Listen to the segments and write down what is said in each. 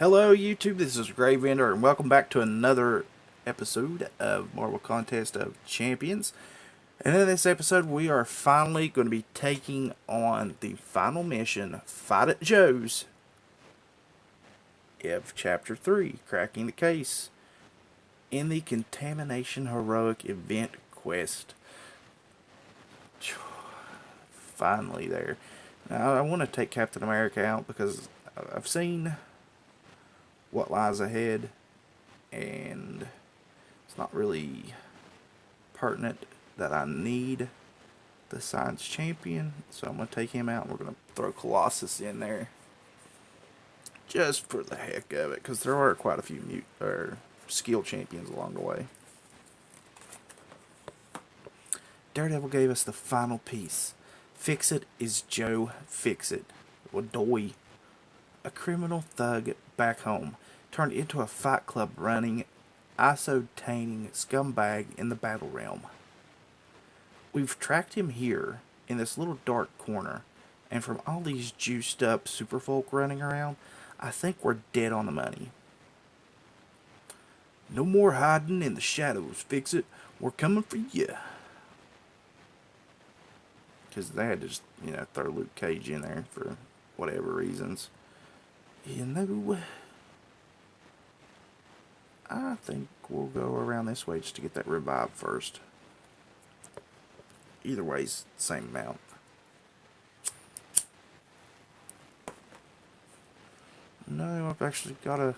Hello YouTube, this is Grey Vendor and welcome back to another episode of Marvel Contest of Champions. And in this episode we are finally going to be taking on the final mission, Fight at Joe's, of Chapter 3, Cracking the Case, in the Contamination Heroic Event Quest. Finally there. Now I want to take Captain America out because I've seen what lies ahead, and it's not really pertinent that I need the science champion, so I'm going to take him out and we're going to throw Colossus in there just for the heck of it, because there are quite a few skill champions along the way. Daredevil gave us the final piece. Fix-It is Joe Fix-It. Wadoy, a criminal thug back home, turned into a fight club running, isotaining scumbag in the battle realm. We've tracked him here in this little dark corner, and from all these juiced up superfolk running around, I think we're dead on the money. No more hiding in the shadows, Fix-It. We're coming for you. Because they had to just, throw Luke Cage in there for whatever reasons. I think we'll go around this way just to get that revive first. Either way's the same amount. No, I've actually got a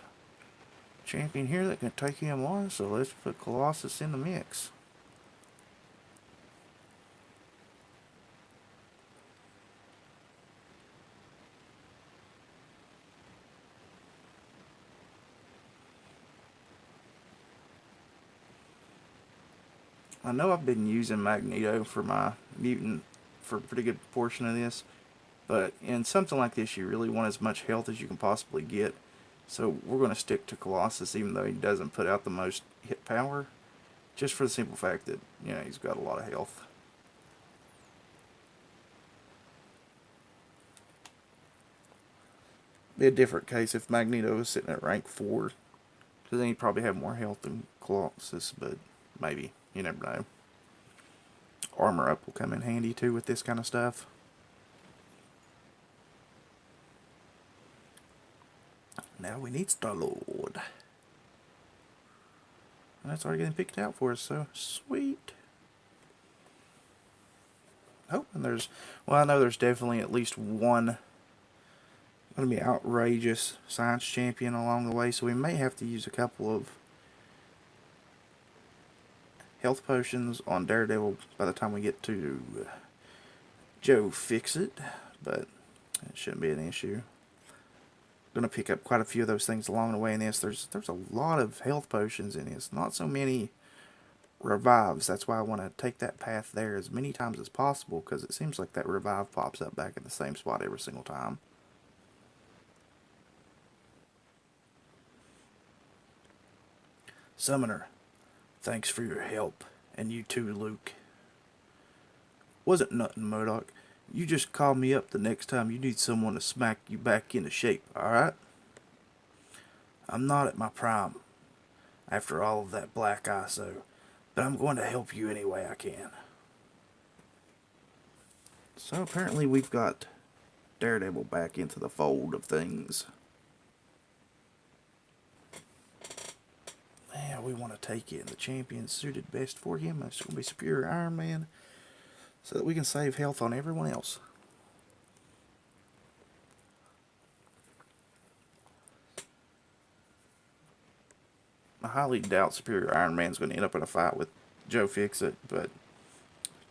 champion here that can take him on, so let's put Colossus in the mix. I know I've been using Magneto for my mutant for a pretty good portion of this, but in something like this you really want as much health as you can possibly get, so we're going to stick to Colossus even though he doesn't put out the most hit power, just for the simple fact that, he's got a lot of health. Be a different case if Magneto was sitting at rank 4, because then he'd probably have more health than Colossus, but maybe. You never know. Armor up will come in handy too with this kind of stuff. Now we need Star-Lord. And that's already getting picked out for us, so sweet. Oh, and I know there's definitely at least one going to be outrageous science champion along the way, so we may have to use a couple of health potions on Daredevil by the time we get to Joe Fix-It, but it shouldn't be an issue. Going to pick up quite a few of those things along the way in this. There's a lot of health potions in this, not so many revives. That's why I want to take that path there as many times as possible, because it seems like that revive pops up back in the same spot every single time. Summoner, thanks for your help, and you too, Luke. Wasn't nothing, MODOK. You just call me up the next time you need someone to smack you back into shape, alright? I'm not at my prime after all of that black ISO, but I'm going to help you any way I can. So apparently we've got Daredevil back into the fold of things. Yeah, we want to take it, and the champion suited best for him. It's going to be Superior Iron Man, so that we can save health on everyone else. I highly doubt Superior Iron Man's going to end up in a fight with Joe Fix-It, but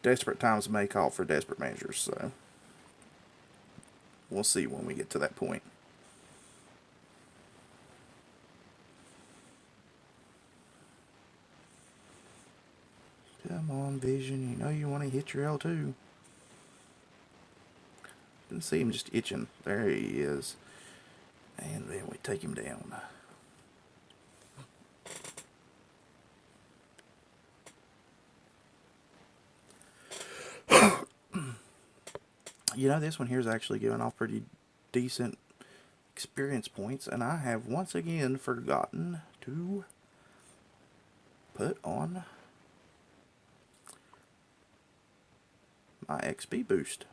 desperate times may call for desperate measures, so we'll see when we get to that point. Come on, Vision. You know you want to hit your L2. Didn't see him just itching. There he is. And then we take him down. This one here is actually giving off pretty decent experience points, and I have once again forgotten to put on my XP boost.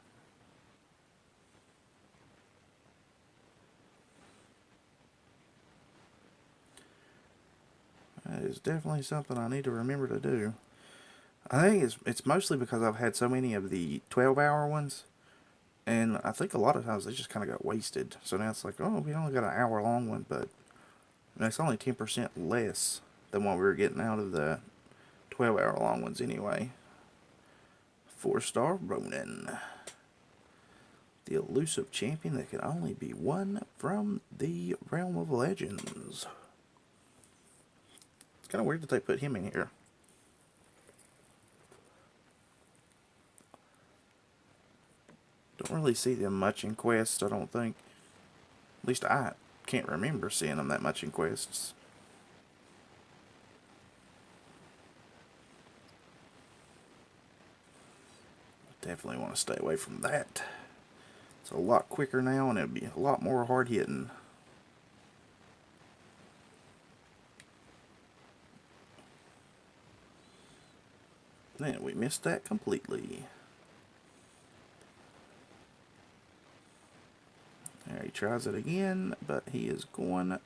That is definitely something I need to remember to do. I think it's mostly because I've had so many of the 12-hour ones, and I think a lot of times they just kind of got wasted. So now it's like, oh, we only got an hour-long one, but it's only 10% less than what we were getting out of the 12-hour-long ones anyway. 4-star Ronin. The elusive champion that can only be won from the realm of legends. It's kind of weird that they put him in here. Don't really see them much in quests, I don't think. At least I can't remember seeing them that much in quests. Definitely want to stay away from that. It's a lot quicker now, and it'll be a lot more hard hitting. Man, we missed that completely. There, he tries it again, but he is going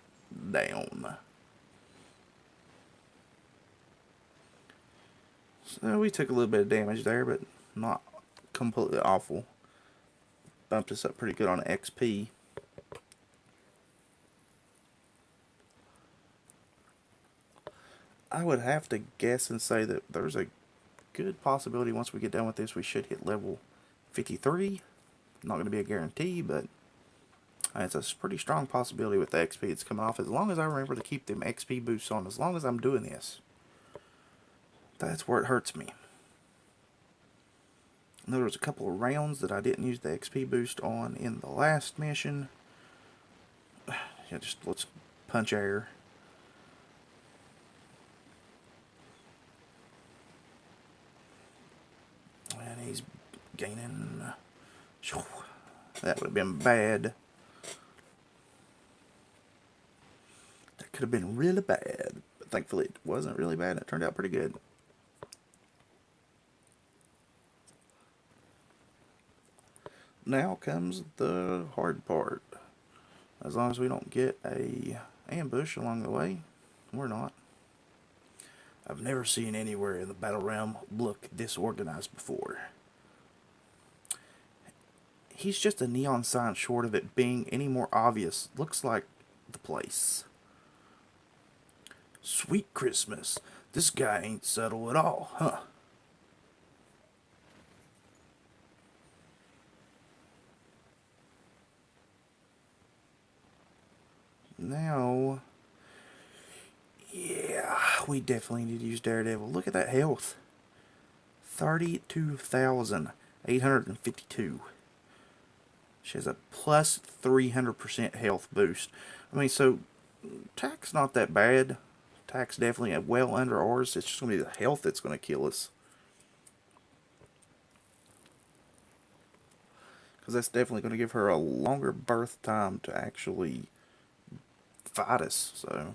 down. So we took a little bit of damage there, but not completely awful. Bumped us up pretty good on XP. I would have to guess and say that there's a good possibility once we get done with this we should hit level 53. Not going to be a guarantee, but it's a pretty strong possibility with the XP it's coming off, as long as I remember to keep them XP boosts on, as long as I'm doing this. That's where it hurts me. And there was a couple of rounds that I didn't use the XP boost on in the last mission. Yeah, just let's punch air. And he's gaining. That would have been bad. That could have been really bad. But thankfully it wasn't really bad. It turned out pretty good. Now comes the hard part. As long as we don't get a ambush along the way, we're not. I've never seen anywhere in the battle realm look disorganized before. He's just a neon sign short of it being any more obvious. Looks like the place. Sweet Christmas. This guy ain't subtle at all, huh? Now, yeah, we definitely need to use Daredevil. Look at that health. 32,852. She has a plus 300% health boost. I mean, so attack's not that bad. Attack's definitely well under ours. It's just going to be the health that's going to kill us. Because that's definitely going to give her a longer birth time to actually fight us. So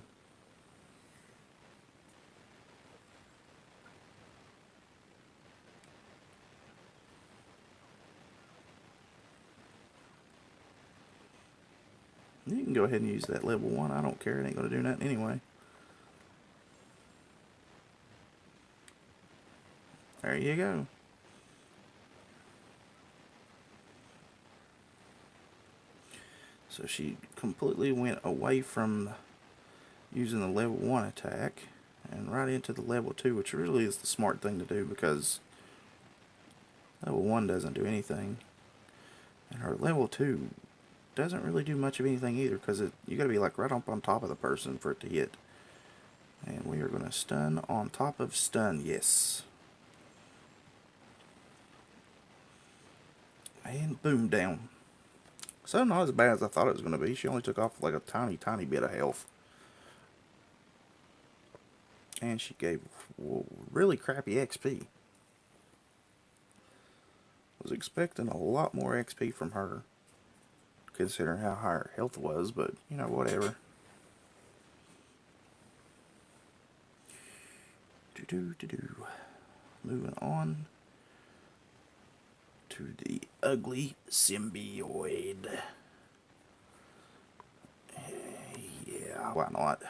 you can go ahead and use that level 1. I don't care. It ain't going to do nothing anyway. There you go. So she completely went away from using the level 1 attack and right into the level 2, which really is the smart thing to do, because level 1 doesn't do anything. And her level 2 doesn't really do much of anything either, because you got to be like right up on top of the person for it to hit. And we are going to stun on top of stun, yes. And boom, down. So not as bad as I thought it was going to be. She only took off like a tiny, tiny bit of health. And she gave really crappy XP. Was expecting a lot more XP from her. considering how high her health was, but, you know, whatever. Moving on to the ugly symbioid. Yeah, why not?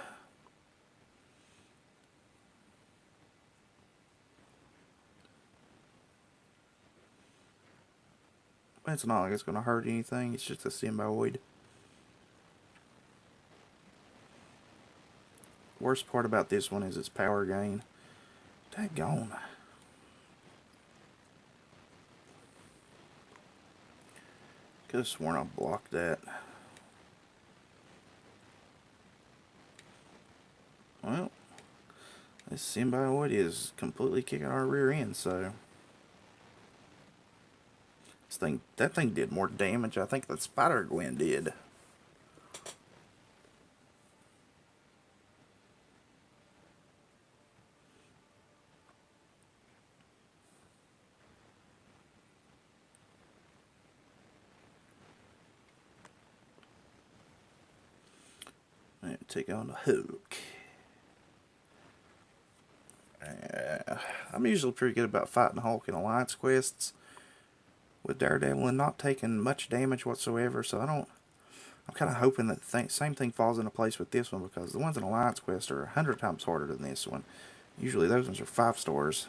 It's not like it's going to hurt anything. It's just a symbioid. Worst part about this one is its power gain. Daggone. Could have sworn I blocked that. Well, this symbioid is completely kicking our rear end, so that thing did more damage I think that Spider-Gwen did. And take on the Hulk. I'm usually pretty good about fighting Hulk in alliance quests with Daredevil and not taking much damage whatsoever, so I'm kind of hoping that the same thing falls into place with this one, because the ones in alliance quests are 100 times harder than this one. Usually those ones are 5 stars.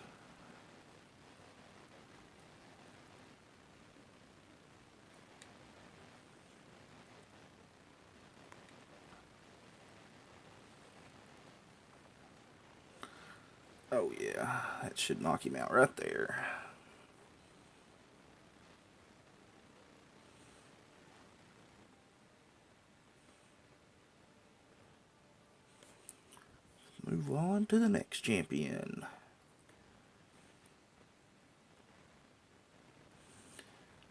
Oh yeah, that should knock him out right there. Move on to the next champion.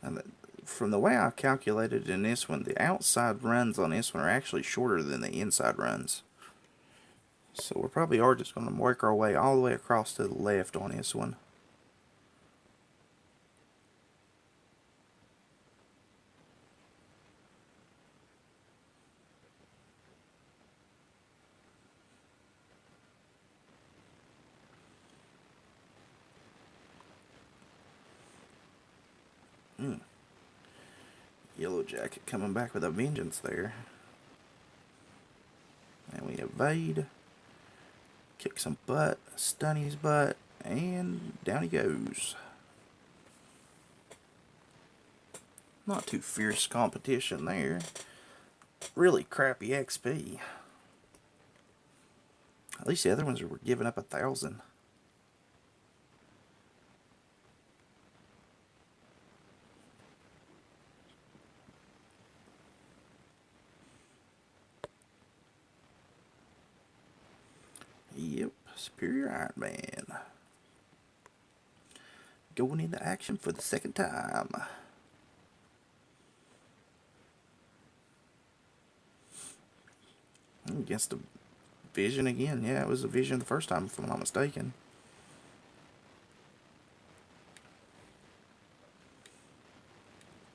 And from the way I calculated in this one, the outside runs on this one are actually shorter than the inside runs. So we probably are just going to work our way all the way across to the left on this one. Yellow Jacket coming back with a vengeance there. And we evade. Kick some butt, stun his butt, and down he goes. Not too fierce competition there. Really crappy XP. At least the other ones were giving up 1,000. Yep, Superior Iron Man. Going into action for the second time. Against the Vision again. Yeah, it was a Vision the first time, if I'm not mistaken.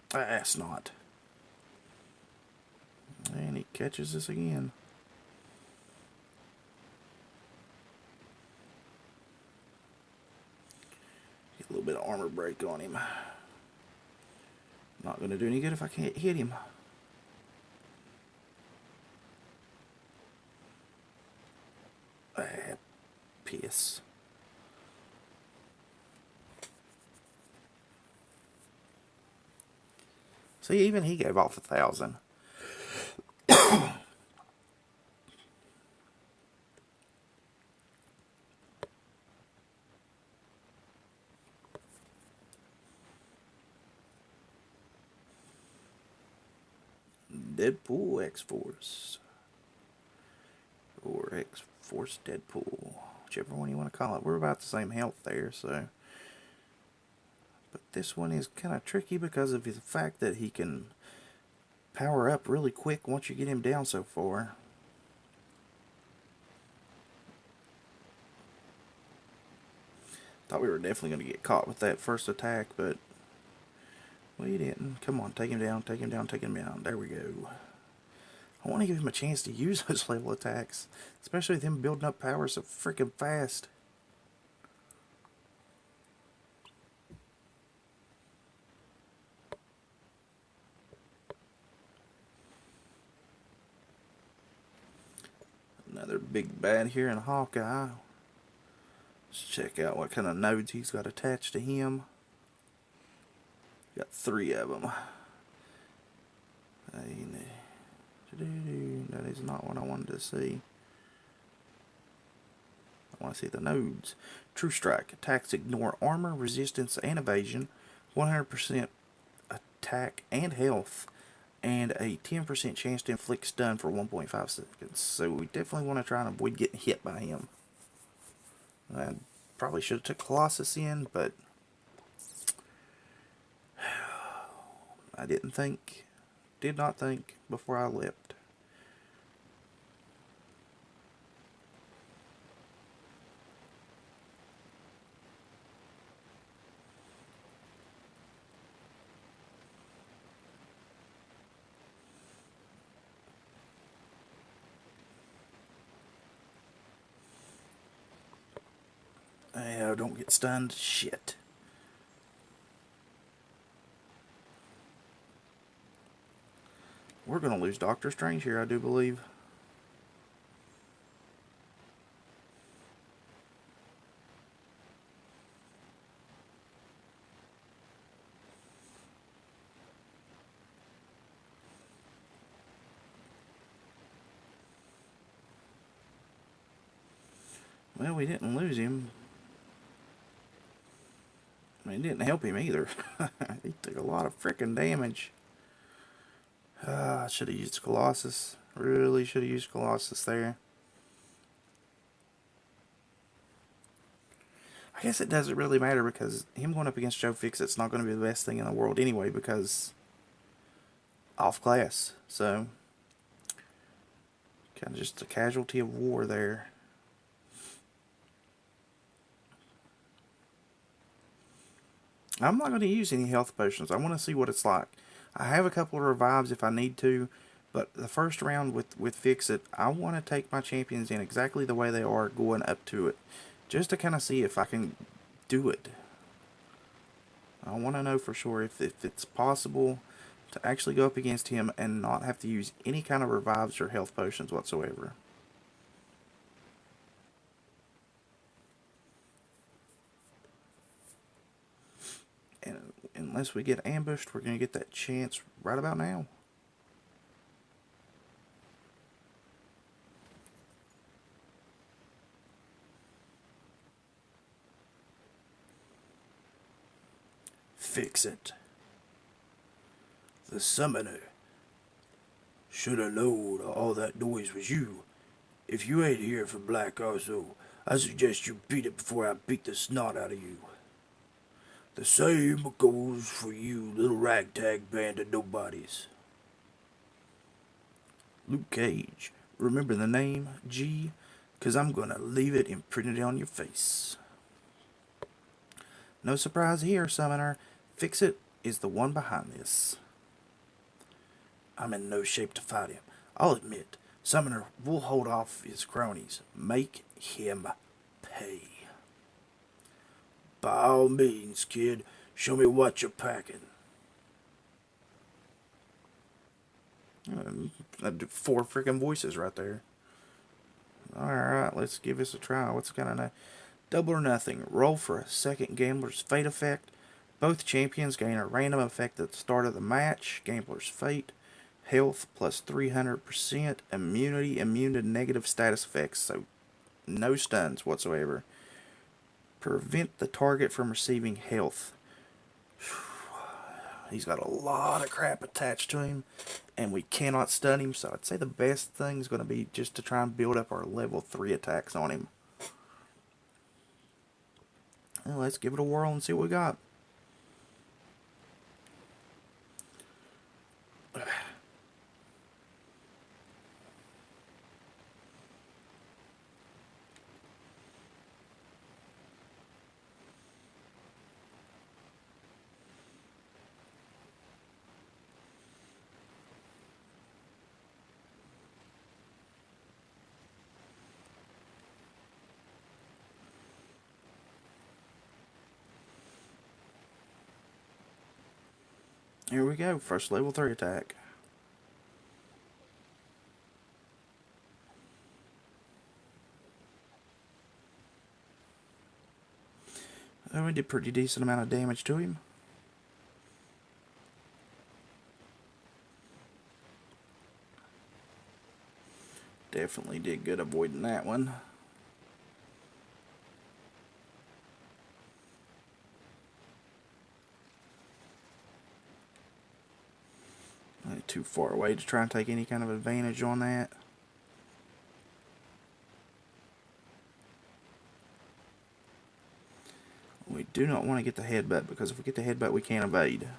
That's not. And he catches us again. Get a little bit of armor break on him. Not going to do any good if I can't hit him. Piss. See, even he gave off 1,000. Deadpool X-Force. Or X-Force Deadpool. Whichever one you want to call it. We're about the same health there, so. But this one is kind of tricky because of the fact that he can power up really quick once you get him down so far. Thought we were definitely going to get caught with that first attack, but Well, he didn't. Come on, take him down, take him down, take him down. There we go. I want to give him a chance to use those level attacks, especially with him building up power so freaking fast. Another big bad here in Hawkeye. Let's check out what kind of nodes he's got attached to him. Got 3 of them. That is not what I wanted to see. I want to see the nodes. True Strike. Attacks ignore armor, resistance, and evasion. 100% attack and health. And a 10% chance to inflict stun for 1.5 seconds. So we definitely want to try and avoid getting hit by him. I probably should have took Colossus in, but I did not think before I leapt. Oh, don't get stunned. Shit. We're going to lose Doctor Strange here, I do believe. Well, we didn't lose him. I mean, it didn't help him either. He took a lot of freaking damage. I should have used Colossus. Really should have used Colossus there. I guess it doesn't really matter because him going up against Joe Fixit's not going to be the best thing in the world anyway because off class. So, kind of just a casualty of war there. I'm not going to use any health potions. I want to see what it's like. I have a couple of revives if I need to, but the first round with Fixit, I want to take my champions in exactly the way they are going up to it, just to kind of see if I can do it. I want to know for sure if it's possible to actually go up against him and not have to use any kind of revives or health potions whatsoever. And unless we get ambushed, we're going to get that chance right about now. Fixit. The summoner. Should have known all that noise was you. If you ain't here for Black Arso, I suggest you beat it before I beat the snot out of you. The same goes for you little ragtag band of nobodies. Luke Cage. Remember the name, G? 'Cause I'm gonna leave it imprinted on your face. No surprise here, Summoner. Fixit is the one behind this. I'm in no shape to fight him. I'll admit, Summoner will hold off his cronies. Make him pay. By all means, kid, show me what you're packing. 4 freaking voices right there. Alright, let's give this a try. What's kind of double or nothing? Roll for a second gambler's fate effect. Both champions gain a random effect at the start of the match. Gambler's fate. Health plus 300%. Immunity, immune to negative status effects. So no stuns whatsoever. Prevent the target from receiving health. He's got a lot of crap attached to him, and we cannot stun him, so I'd say the best thing is going to be just to try and build up our level 3 attacks on him. Well, let's give it a whirl and see what we got. Here we go, first level 3 attack. Oh, we did pretty decent amount of damage to him. Definitely did good avoiding that one. Not too far away to try and take any kind of advantage on that. We do not want to get the headbutt, because if we get the headbutt we can't evade.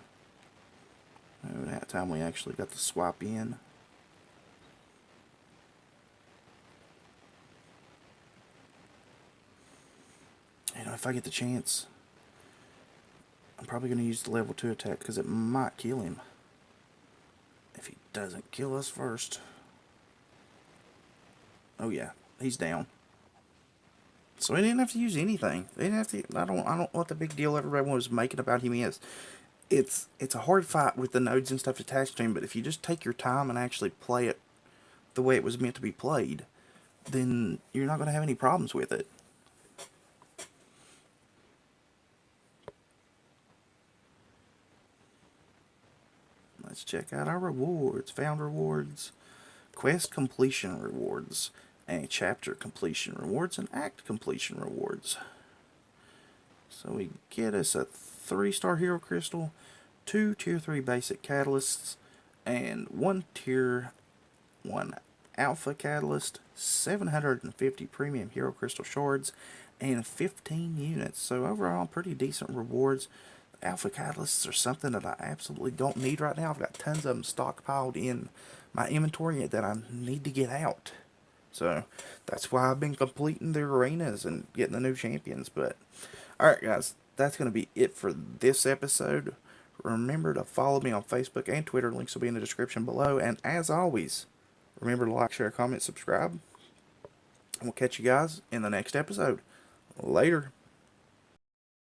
Oh, that time we actually got the swap in. You know, if I get the chance, I'm probably going to use the level 2 attack, because it might kill him. If he doesn't kill us first. Oh yeah, he's down. So he didn't have to use anything. They didn't have to. I don't know what the big deal everyone was making about him is. It's a hard fight with the nodes and stuff attached to him, but if you just take your time and actually play it the way it was meant to be played, then you're not going to have any problems with it. Let's check out our rewards. Found rewards, quest completion rewards, and chapter completion rewards, and act completion rewards. So we get us a 3-star hero crystal, 2 tier 3 basic catalysts, and 1 tier 1 alpha catalyst, 750 premium hero crystal shards, and 15 units. So overall, pretty decent rewards. The alpha catalysts are something that I absolutely don't need right now. I've got tons of them stockpiled in my inventory that I need to get out. So that's why I've been completing the arenas and getting the new champions. But alright guys, that's going to be it for this episode. Remember to follow me on Facebook and Twitter. Links will be in the description below. And as always, remember to like, share, comment, subscribe. And we'll catch you guys in the next episode. Later.